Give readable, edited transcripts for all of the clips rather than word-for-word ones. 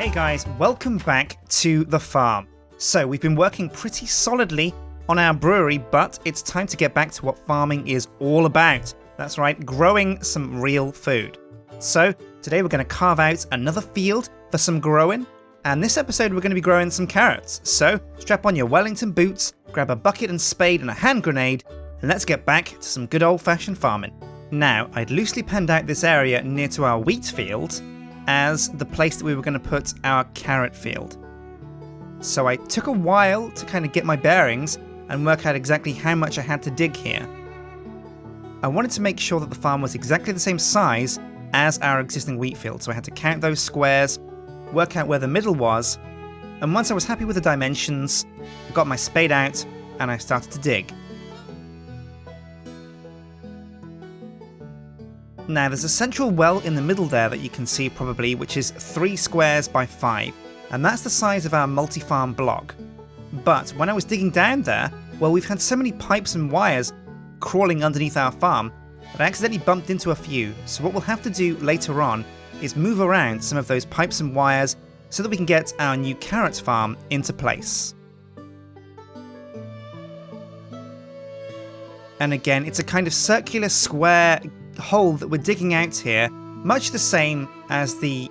Hey guys, welcome back to the farm. So we've been working pretty solidly on our brewery, but it's time to get back to what farming is all about. That's right, growing some real food. So today we're going to carve out another field for some growing, and this episode we're going to be growing some carrots. So strap on your Wellington boots, grab a bucket and spade and a hand grenade, and let's get back to some good old-fashioned farming. Now, I'd loosely penned out this area near to our wheat field as the place that we were going to put our carrot field. So I took a while to kind of get my bearings and work out exactly how much I had to dig here. I wanted to make sure that the farm was exactly the same size as our existing wheat field, so I had to count those squares, work out where the middle was, and once I was happy with the dimensions, I got my spade out and I started to dig. Now there's a central well in the middle there that you can see probably, which is 3 squares by 5, and that's the size of our multi-farm block. But when I was digging down there, well, we've had so many pipes and wires crawling underneath our farm that I accidentally bumped into a few, so what we'll have to do later on is move around some of those pipes and wires so that we can get our new carrot farm into place. And again, it's a kind of circular square hole that we're digging out here, much the same as the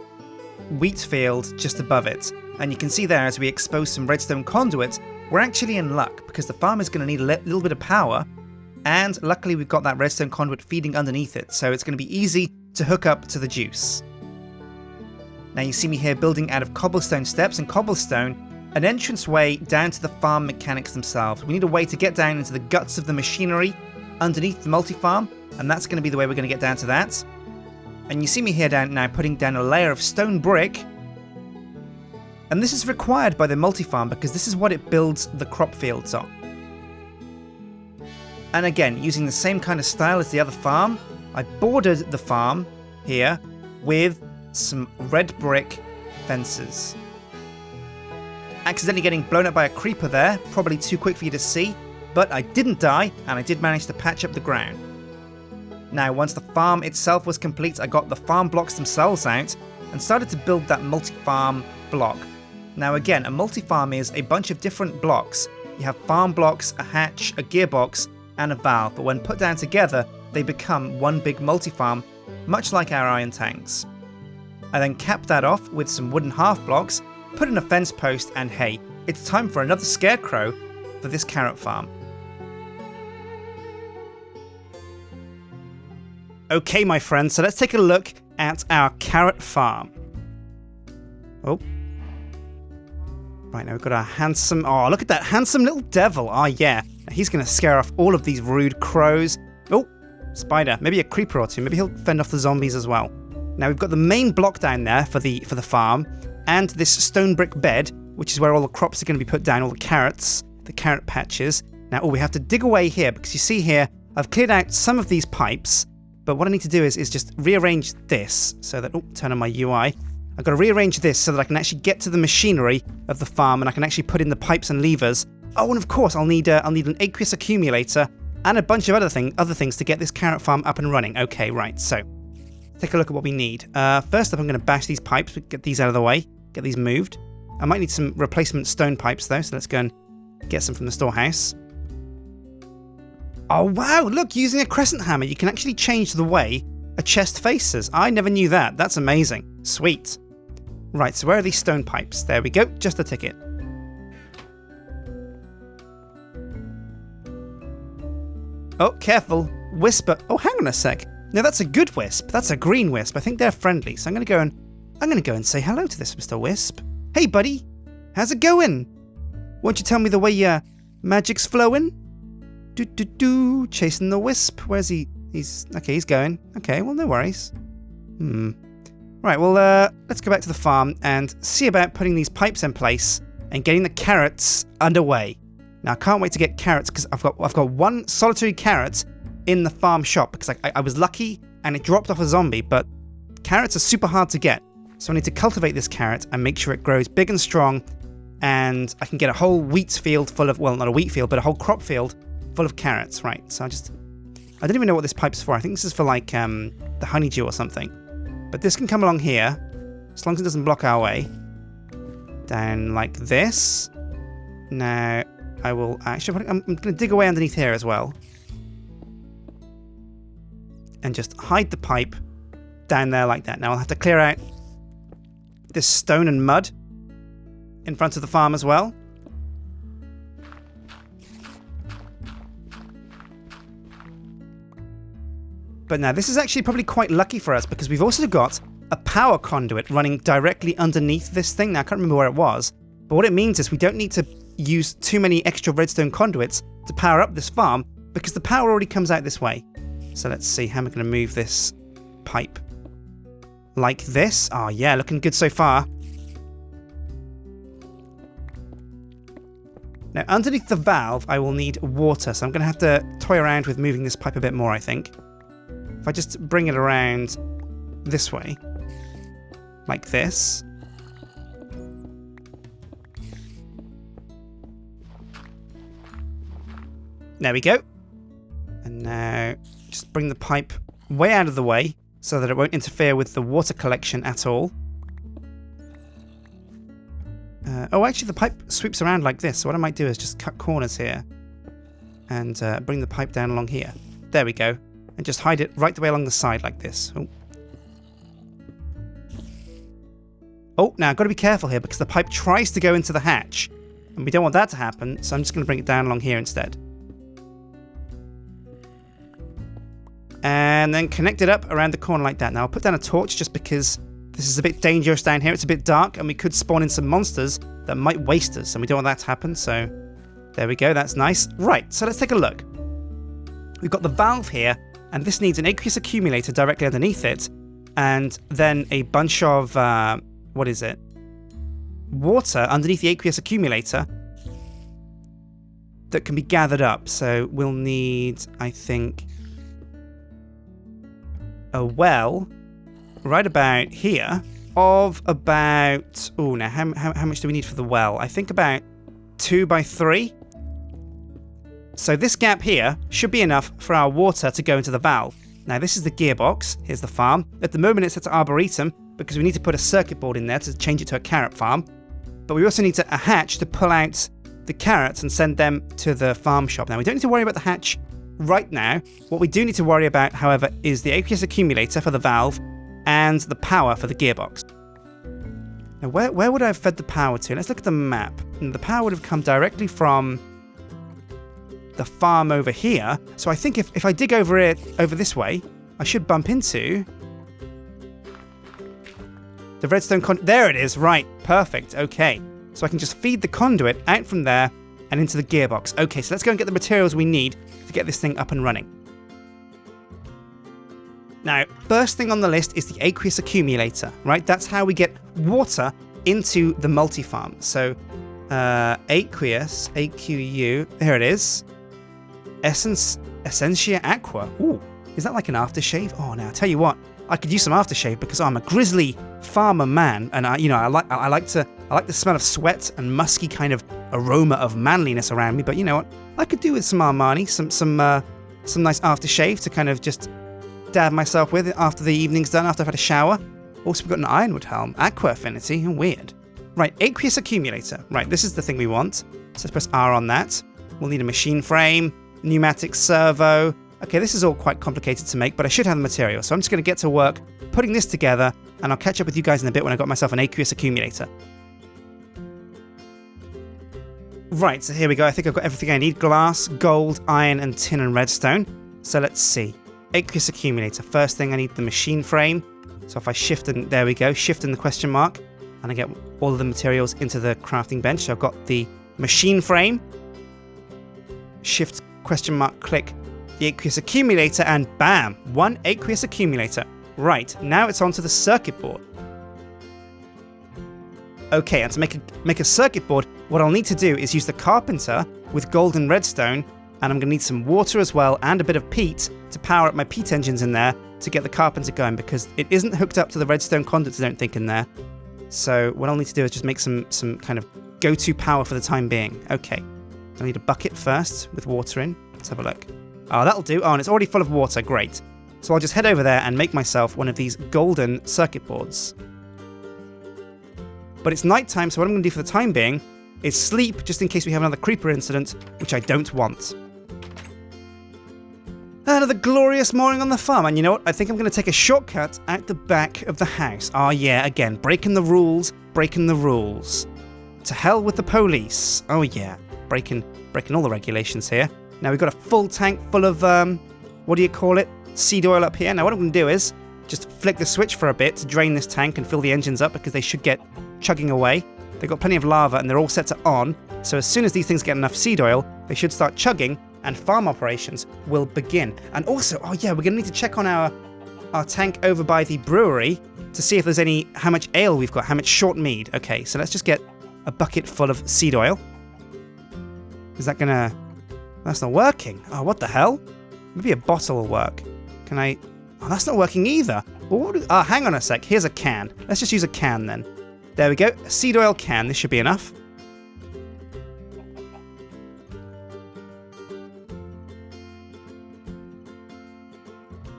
wheat field just above it. And you can see there, as we expose some redstone conduit, we're actually in luck because the farm is going to need a little bit of power, and luckily we've got that redstone conduit feeding underneath it, so it's going to be easy to hook up to the juice. Now you see me here building out of cobblestone steps and cobblestone an entranceway down to the farm mechanics themselves. We need a way to get down into the guts of the machinery underneath the multi-farm, and that's going to be the way we're going to get down to that. And you see me here down now putting down a layer of stone brick, and this is required by the multi-farm because this is what it builds the crop fields on. And again, using the same kind of style as the other farm, I bordered the farm here with some red brick fences. Accidentally getting blown up by a creeper there, probably too quick for you to see, but I didn't die and I did manage to patch up the ground. Now, once the farm itself was complete, I got the farm blocks themselves out and started to build that multi-farm block. Now again, a multi-farm is a bunch of different blocks. You have farm blocks, a hatch, a gearbox, and a valve, but when put down together, they become one big multi-farm, much like our iron tanks. I then capped that off with some wooden half blocks, put in a fence post, and hey, it's time for another scarecrow for this carrot farm. Okay, my friends, so let's take a look at our carrot farm. Oh. Right, now we've got our handsome... Oh, look at that handsome little devil. Oh, yeah. He's going to scare off all of these rude crows. Oh, spider. Maybe a creeper or two. Maybe he'll fend off the zombies as well. Now, we've got the main block down there for the farm, and this stone brick bed, which is where all the crops are going to be put down, all the carrots, the carrot patches. Now, we have to dig away here, because you see here, I've cleared out some of these pipes, but what I need to do is just rearrange this so that... Oh, turn on my UI. I've got to rearrange this so that I can actually get to the machinery of the farm and I can actually put in the pipes and levers. Oh, and of course, I'll need an aqueous accumulator and a bunch of other things to get this carrot farm up and running. Okay, right, so take a look at what we need. First up, I'm going to bash these pipes, get these out of the way, get these moved. I might need some replacement stone pipes though, so let's go and get some from the storehouse. Oh wow, look, using a crescent hammer, you can actually change the way a chest faces. I never knew that. That's amazing. Sweet. Right, so where are these stone pipes? There we go, just a ticket. Oh, careful. Whisper. Oh, hang on a sec. No, that's a good wisp. That's a green wisp. I think they're friendly, so I'm going to go and say hello to this Mr. Wisp. Hey, buddy. How's it going? Won't you tell me the way your magic's flowing? Chasing the wisp. Where's he? He's going. Okay, well, no worries. Right, well, let's go back to the farm and see about putting these pipes in place and getting the carrots underway. Now, I can't wait to get carrots because I've got one solitary carrot in the farm shop because I was lucky and it dropped off a zombie, but carrots are super hard to get. So I need to cultivate this carrot and make sure it grows big and strong, and I can get a whole wheat field full of, well, not a wheat field, but a whole crop field full of carrots, right? So I don't even know what this pipe's for. I think this is for like the honeydew or something. But this can come along here, as long as it doesn't block our way. Down like this. Now, I will actually... I'm going to dig away underneath here as well. And just hide the pipe down there like that. Now, I'll have to clear out this stone and mud in front of the farm as well. But now, this is actually probably quite lucky for us because we've also got a power conduit running directly underneath this thing. Now, I can't remember where it was, but what it means is we don't need to use too many extra redstone conduits to power up this farm because the power already comes out this way. So let's see, how am I going to move this pipe? Like this? Oh yeah, looking good so far. Now, underneath the valve, I will need water, so I'm going to have to toy around with moving this pipe a bit more, I think. If I just bring it around this way, like this. There we go. And now, just bring the pipe way out of the way so that it won't interfere with the water collection at all. Oh, actually, the pipe sweeps around like this. So what I might do is just cut corners here and bring the pipe down along here. There we go. And just hide it right the way along the side like this. Oh, now I've got to be careful here because the pipe tries to go into the hatch. And we don't want that to happen, so I'm just going to bring it down along here instead. And then connect it up around the corner like that. Now, I'll put down a torch just because this is a bit dangerous down here. It's a bit dark, and we could spawn in some monsters that might waste us, and we don't want that to happen, so there we go. That's nice. Right, so let's take a look. We've got the valve here, and this needs an aqueous accumulator directly underneath it, and then a bunch of, what is it? Water underneath the aqueous accumulator that can be gathered up. So we'll need, I think, a well right about here of about... Oh, now how much do we need for the well? I think about 2 by 3. So this gap here should be enough for our water to go into the valve. Now this is the gearbox. Here's the farm. At the moment it's set to Arboretum because we need to put a circuit board in there to change it to a carrot farm. But we also need a hatch to pull out the carrots and send them to the farm shop. Now we don't need to worry about the hatch right now. What we do need to worry about, however, is the aqueous accumulator for the valve and the power for the gearbox. Now where would I have fed the power to? Let's look at the map. And the power would have come directly from the farm over here. So I think if I dig over it over this way, I should bump into the redstone conduit. There it is. Right. Perfect. Okay. So I can just feed the conduit out from there and into the gearbox. Okay, so let's go and get the materials we need to get this thing up and running. Now, first thing on the list is the aqueous accumulator, right? That's how we get water into the multi-farm. So, aqueous, AQU, there it is. Essentia Aqua. Ooh, is that like an aftershave? Oh, now, I tell you what, I could use some aftershave because I'm a grizzly farmer man, and I like the smell of sweat and musky kind of aroma of manliness around me. But you know what? I could do with some Armani, some nice aftershave to kind of just dab myself with it after the evening's done, after I've had a shower. Also, we've got an ironwood helm, aqua affinity, weird. Right, aqueous accumulator. Right, this is the thing we want. So let's press R on that. We'll need a machine frame, pneumatic servo. Okay, this is all quite complicated to make, but I should have the material. So I'm just going to get to work putting this together, and I'll catch up with you guys in a bit when I've got myself an aqueous accumulator. Right, so here we go. I think I've got everything I need. Glass, gold, iron, and tin and redstone. So let's see. Aqueous accumulator. First thing, I need the machine frame. So if I shift, and there we go, shift in the question mark, and I get all of the materials into the crafting bench. So I've got the machine frame. Shift, question mark, click the aqueous accumulator, and bam, 1 aqueous accumulator. Right, now it's onto the circuit board. Okay, and to make a circuit board, what I'll need to do is use the carpenter with gold and redstone, and I'm going to need some water as well and a bit of peat to power up my peat engines in there to get the carpenter going, because it isn't hooked up to the redstone conduits, I don't think, in there. So what I'll need to do is just make some kind of go-to power for the time being. Okay, I need a bucket first with water in. Let's have a look. Oh, that'll do. Oh, and it's already full of water. Great. So I'll just head over there and make myself one of these golden circuit boards. But it's nighttime, so what I'm going to do for the time being is sleep, just in case we have another creeper incident, which I don't want. Another glorious morning on the farm, and you know what? I think I'm going to take a shortcut out the back of the house. Oh yeah, again, breaking the rules, breaking the rules. To hell with the police. Oh yeah, breaking all the regulations here. Now we've got a full tank full of, what do you call it? Seed oil up here. Now what I'm going to do is just flick the switch for a bit to drain this tank and fill the engines up because they should get chugging away. They've got plenty of lava and they're all set to on. So as soon as these things get enough seed oil, they should start chugging and farm operations will begin. And also, oh yeah, we're going to need to check on our tank over by the brewery to see if there's how much ale we've got, how much short mead. Okay, so let's just get a bucket full of seed oil. Is that gonna... That's not working. Oh, what the hell? Maybe a bottle will work. Can I... Oh, that's not working either. Well, hang on a sec. Here's a can. Let's just use a can then. There we go. A seed oil can. This should be enough.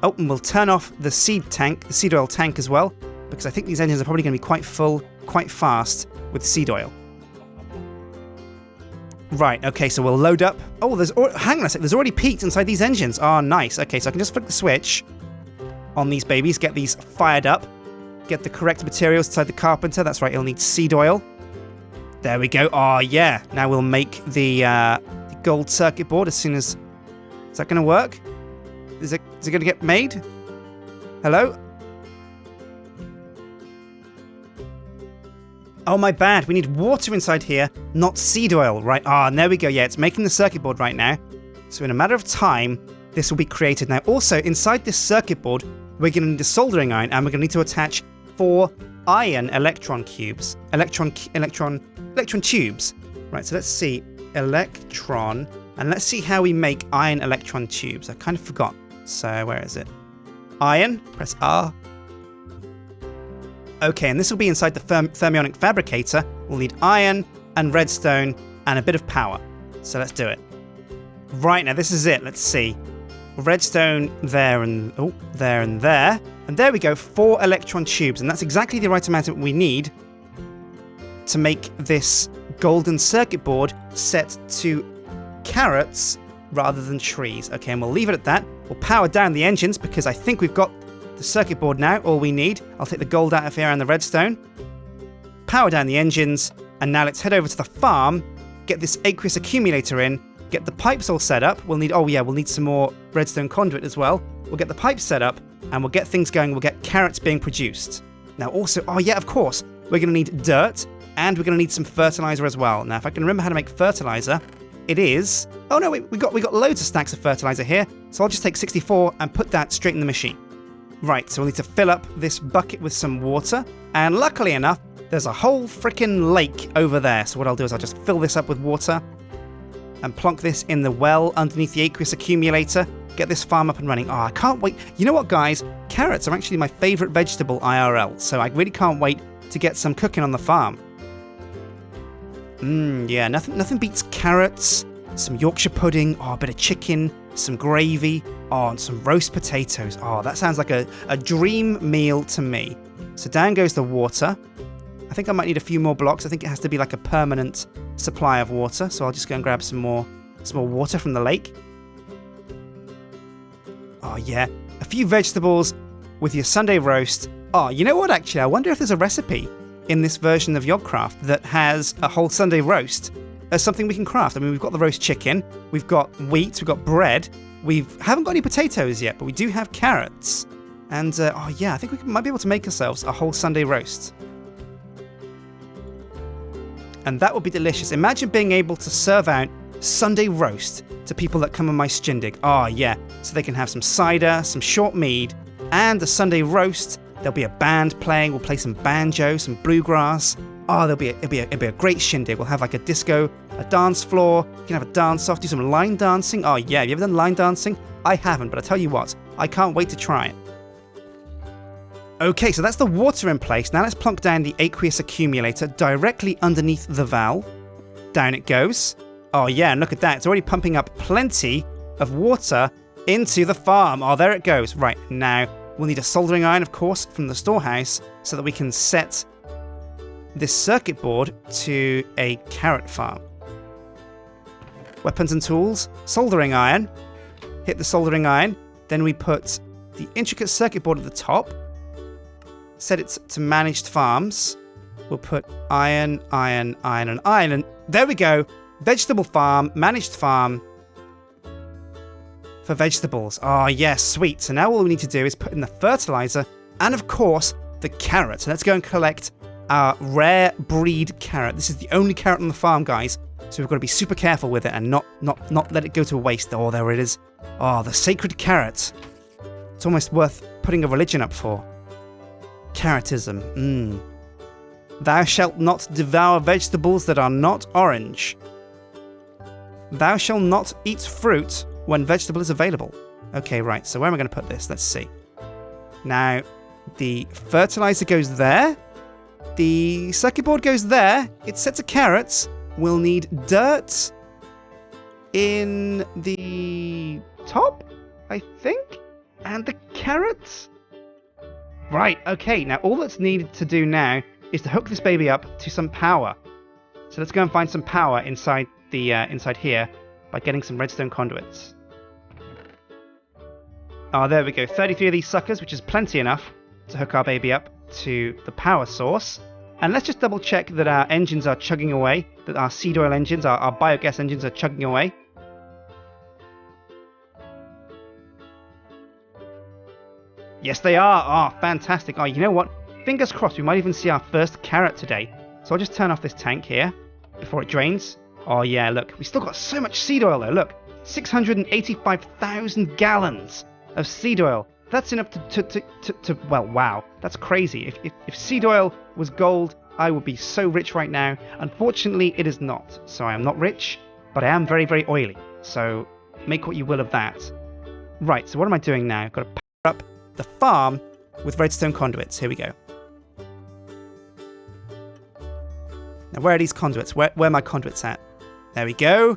Oh, and we'll turn off the seed oil tank as well, because I think these engines are probably going to be quite full, quite fast with seed oil. Right, okay, so we'll load up. Oh, hang on a sec, there's already peat inside these engines. Oh, nice. Okay, so I can just flick the switch on these babies, get these fired up, get the correct materials inside the carpenter. That's right, he'll need seed oil. There we go. Oh, yeah. Now we'll make the gold circuit board as soon as... Is that going to work? Is it going to get made? Hello? Oh, my bad. We need water inside here, not seed oil, right? Ah, and there we go. Yeah, it's making the circuit board right now. So in a matter of time, this will be created. Now, also, inside this circuit board, we're going to need a soldering iron, and we're going to need to attach 4 iron electron tubes. Electron tubes. Right, so let's see. Electron. And let's see how we make iron electron tubes. I kind of forgot. So, where is it? Iron. Press R. Okay, and this will be inside the thermionic fabricator. We'll need iron and redstone and a bit of power. So let's do it. Right, now this is it. Let's see. Redstone there and... Oh, there and there. And there we go. 4 electron tubes. And that's exactly the right amount that we need to make this golden circuit board set to carrots rather than trees. Okay, and we'll leave it at that. We'll power down the engines because I think we've got the circuit board now, all we need. I'll take the gold out of here and the redstone. Power down the engines, and now let's head over to the farm, get this aqueous accumulator in, get the pipes all set up. We'll need some more redstone conduit as well. We'll get the pipes set up, and we'll get things going. We'll get carrots being produced. Now also, oh yeah, of course, we're going to need dirt, and we're going to need some fertilizer as well. Now, if I can remember how to make fertilizer, it is... Oh no, we got loads of stacks of fertilizer here, so I'll just take 64 and put that straight in the machine. Right, so we'll need to fill up this bucket with some water, and luckily enough, there's a whole freaking lake over there. So what I'll do is I'll just fill this up with water and plonk this in the well underneath the aqueous accumulator, get this farm up and running. Oh, I can't wait. You know what, guys? Carrots are actually my favorite vegetable IRL, so I really can't wait to get some cooking on the farm. Yeah, nothing beats carrots, some Yorkshire pudding, oh, a bit of chicken, some gravy, oh, and some roast potatoes. Oh, that sounds like a dream meal to me. So down goes the water. I think I might need a few more blocks. I think it has to be like a permanent supply of water. So I'll just go and grab some more water from the lake. Oh, yeah. A few vegetables with your Sunday roast. Oh, you know what, actually? I wonder if there's a recipe in this version of Yogcraft that has a whole Sunday roast as something we can craft. I mean, we've got the roast chicken, we've got wheat, we've got bread, we haven't got any potatoes yet, but we do have carrots. And, oh yeah, I think we might be able to make ourselves a whole Sunday roast. And that would be delicious. Imagine being able to serve out Sunday roast to people that come on my Shindig. Oh yeah, so they can have some cider, some short mead, and a Sunday roast. There'll be a band playing, we'll play some banjo, some bluegrass. Oh, it'll be a great shindig. We'll have like a disco, a dance floor. You can have a dance off, do some line dancing. Oh yeah, have you ever done line dancing? I haven't, but I tell you what, I can't wait to try it. Okay, so that's the water in place. Now let's plonk down the aqueous accumulator directly underneath the valve. Down it goes. Oh yeah, and look at that. It's already pumping up plenty of water into the farm. Oh, there it goes. Right, now we'll need a soldering iron, of course, from the storehouse so that we can set this circuit board to a carrot farm. Weapons and tools, soldering iron. Hit the soldering iron. Then we put the intricate circuit board at the top. Set it to managed farms. We'll put iron, iron, iron, and iron. And there we go. Vegetable farm, managed farm for vegetables. Oh, yes, sweet. So now all we need to do is put in the fertilizer and, of course, the carrot. So let's go and collect our rare breed carrot. This is the only carrot on the farm, guys. So we've got to be super careful with it and not let it go to waste. Oh, there it is. Oh, the sacred carrot. It's almost worth putting a religion up for. Carrotism. Thou shalt not devour vegetables that are not orange. Thou shalt not eat fruit when vegetable is available. Okay, right. So where am I going to put this? Let's see. Now, the fertilizer goes there. The circuit board goes there. It's set to carrots. We'll need dirt in the top, I think. And the carrots. Right, okay. Now, all that's needed to do now is to hook this baby up to some power. So let's go and find some power inside the inside here by getting some redstone conduits. Oh, there we go. 33 of these suckers, which is plenty enough to hook our baby up to the power source. And let's just double check that our engines are chugging away, that our seed oil engines, our biogas engines are chugging away. Yes, they are. Oh, fantastic. Oh, you know what? Fingers crossed, we might even see our first carrot today. So I'll just turn off this tank here before it drains. Oh, yeah, look. We still got so much seed oil, though. Look, 685,000 gallons of seed oil. That's enough to well, wow. That's crazy. If seed oil was gold, I would be so rich right now. Unfortunately, it is not. So I am not rich, but I am very, very oily. So make what you will of that. Right, so what am I doing now? I've got to power up the farm with redstone conduits. Here we go. Now, where are these conduits? Where are my conduits at? There we go.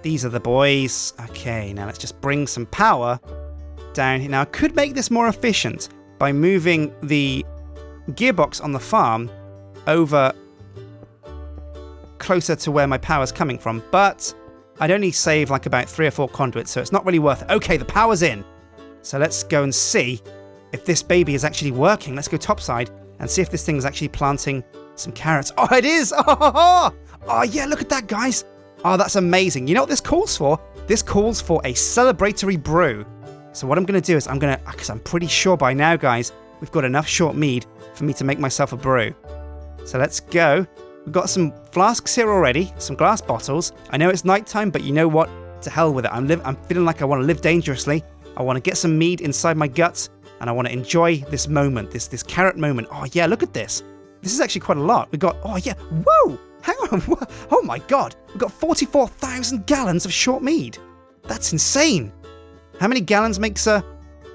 These are the boys. Okay, now let's just bring some power down here. Now, I could make this more efficient by moving the gearbox on the farm over closer to where my power's coming from, but I'd only save like about 3 or 4 conduits, so it's not really worth it. Okay, the power's in. So let's go and see if this baby is actually working. Let's go topside and see if this thing's actually planting some carrots. Oh, it is! Oh, yeah, look at that, guys. Oh, that's amazing. You know what this calls for? This calls for a celebratory brew. So what I'm going to do is because I'm pretty sure by now, guys, we've got enough short mead for me to make myself a brew. So let's go. We've got some flasks here already, some glass bottles. I know it's nighttime, but you know what? To hell with it. I'm feeling like I want to live dangerously. I want to get some mead inside my guts, and I want to enjoy this moment, this carrot moment. Oh, yeah, look at this. This is actually quite a lot. We've got, oh, yeah, whoa! Hang on, oh my god. We've got 44,000 gallons of short mead. That's insane. How many gallons makes a...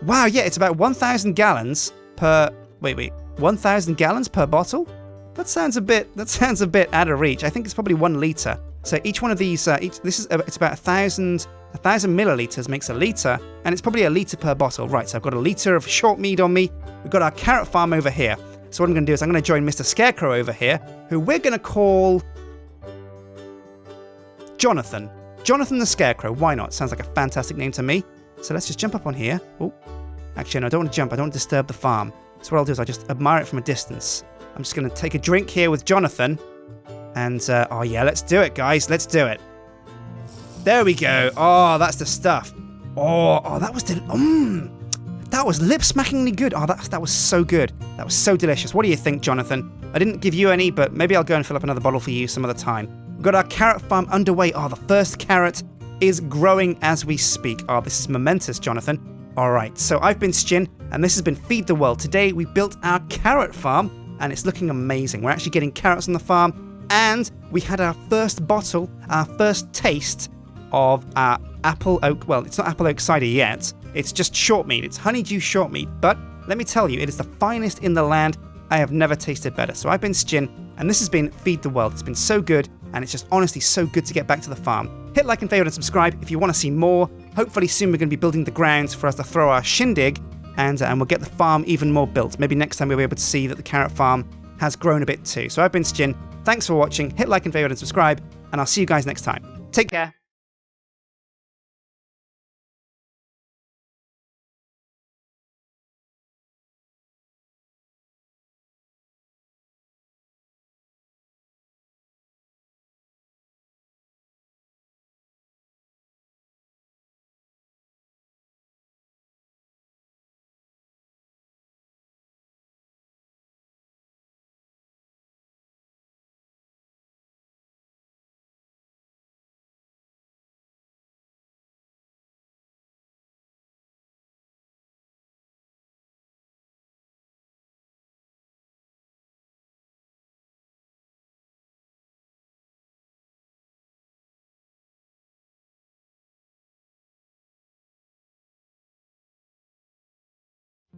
Wow, yeah, it's about 1,000 gallons per... Wait, 1,000 gallons per bottle? That sounds a bit out of reach. I think it's probably 1 litre. So each one of these, it's about 1,000 milliliters makes a litre, and it's probably a litre per bottle. Right, so I've got a litre of short mead on me. We've got our carrot farm over here. So what I'm going to do is I'm going to join Mr. Scarecrow over here, who we're going to call Jonathan. Jonathan the Scarecrow. Why not? Sounds like a fantastic name to me. So let's just jump up on here. Oh, actually, no, I don't want to jump. I don't want to disturb the farm. So what I'll do is I'll just admire it from a distance. I'm just going to take a drink here with Jonathan. And, oh yeah, let's do it, guys. Let's do it. There we go. Oh, that's the stuff. Oh, that was that was lip-smackingly good. Oh, that was so good. That was so delicious. What do you think, Jonathan? I didn't give you any, but maybe I'll go and fill up another bottle for you some other time. We've got our carrot farm underway. Oh, the first carrot is growing as we speak. Oh, this is momentous, Jonathan. All right, so I've been Sjin, and this has been Feed the World. Today, we built our carrot farm, and it's looking amazing. We're actually getting carrots on the farm, and we had our first bottle, our first taste of our apple oak. Well, it's not apple oak cider yet. It's just short mead. It's honeydew short mead. But let me tell you, it is the finest in the land. I have never tasted better. So I've been Sjin, and this has been Feed the World. It's been so good, and it's just honestly so good to get back to the farm. Hit like and favorite and subscribe if you want to see more. Hopefully soon we're going to be building the grounds for us to throw our shindig, and we'll get the farm even more built. Maybe next time we'll be able to see that the carrot farm has grown a bit too. So I've been Sjin. Thanks for watching. Hit like and favorite and subscribe, and I'll see you guys next time. Take care.